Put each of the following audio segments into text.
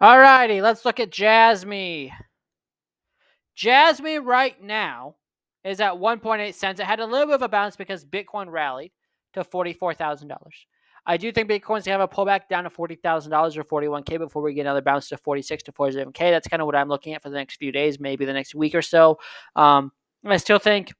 Alrighty, let's look at JASMY. JASMY right now is at 1.8 cents. It had a little bit of a bounce because Bitcoin rallied to $44,000. I do think Bitcoin's gonna have a pullback down to $40,000 or 41K before we get another bounce to 46 to 47K. That's kind of what I'm looking at for the next few days, maybe the next week or so. I still think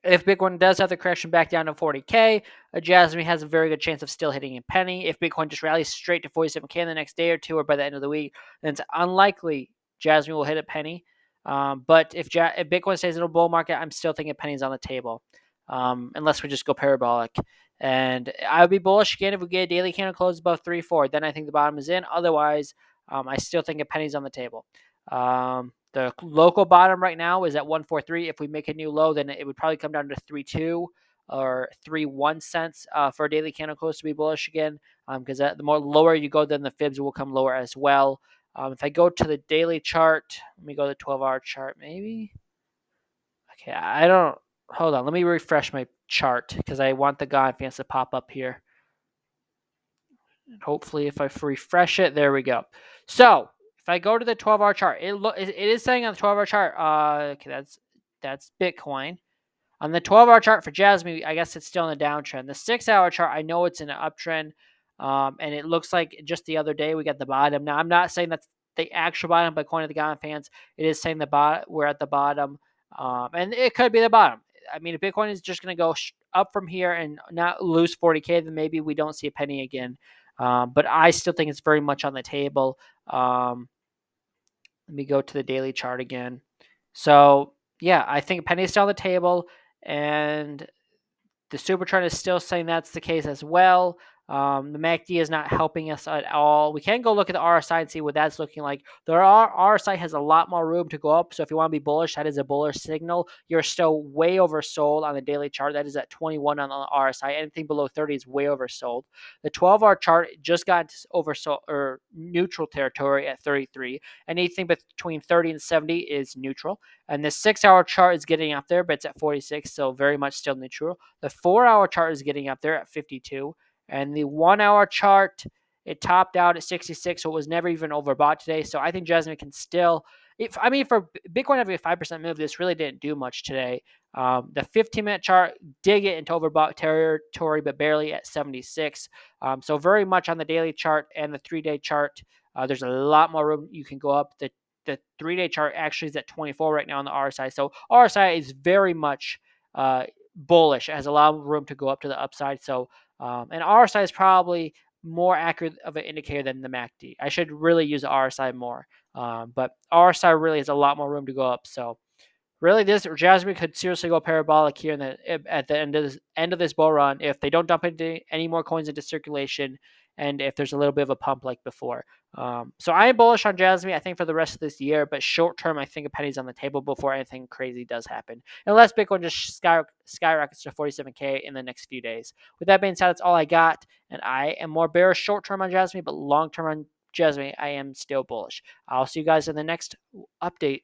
if Bitcoin does have the correction back down to 40K, JASMY has a very good chance of still hitting a penny. If Bitcoin just rallies straight to 47K in the next day or two or by the end of the week, then it's unlikely JASMY will hit a penny. But if Bitcoin stays in a bull market, I'm still thinking pennies on the table, unless we just go parabolic. And I would be bullish again if we get a daily candle close above 3.4. Then I think the bottom is in. Otherwise, I still think a penny's on the table. The local bottom right now is at 143. If we make a new low, then it would probably come down to 3.2 or 3.1 cents for a daily candle close to be bullish again. Because the more lower you go, then the fibs will come lower as well. If I go to the daily chart, let me go to the 12-hour chart maybe. Okay, I don't. Hold on, let me refresh my chart because I want the God fans to pop up here. And hopefully, if I refresh it, there we go. So if I go to the 12-hour chart, it is saying on the 12-hour chart. Okay, that's Bitcoin. On the 12-hour chart for JASMY, I guess it's still in a downtrend. The 6-hour chart, I know it's in an uptrend, and it looks like just the other day we got the bottom. Now, I'm not saying that's the actual bottom, but according to the God fans, it is saying we're at the bottom, and it could be the bottom. I mean, if Bitcoin is just going to go up from here and not lose 40K, then maybe we don't see a penny again. But I still think it's very much on the table. Let me go to the daily chart again. So, yeah, I think a penny is still on the table, and the super chart is still saying that's the case as well. The MACD is not helping us at all. We can go look at the RSI and see what that's looking like. The RSI has a lot more room to go up. So if you want to be bullish, that is a bullish signal. You're still way oversold on the daily chart. That is at 21 on the RSI. Anything below 30 is way oversold. The 12-hour chart just got into oversold or neutral territory at 33. Anything between 30 and 70 is neutral. And the 6-hour chart is getting up there, but it's at 46, so very much still neutral. The 4-hour chart is getting up there at 52. And the 1-hour chart, it topped out at 66, so it was never even overbought today. So I think JASMY can still, for Bitcoin having a 5% move, this really didn't do much today. The 15-minute chart did get into overbought territory, but barely at 76. So very much on the daily chart and the 3-day chart. There's a lot more room you can go up. The 3-day chart actually is at 24 right now on the RSI. So RSI is very much bullish. It has a lot of room to go up to the upside. So, and RSI is probably more accurate of an indicator than the MACD. I should really use the RSI more. But RSI really has a lot more room to go up. So really, this JASMY could seriously go parabolic here at the end of this bull run if they don't dump any more coins into circulation, and if there's a little bit of a pump like before. So I am bullish on JASMY, I think, for the rest of this year, but short term, I think a penny's on the table before anything crazy does happen, unless Bitcoin just skyrockets to 47K in the next few days. With that being said, that's all I got, and I am more bearish short term on JASMY, but long term on JASMY, I am still bullish. I'll see you guys in the next update.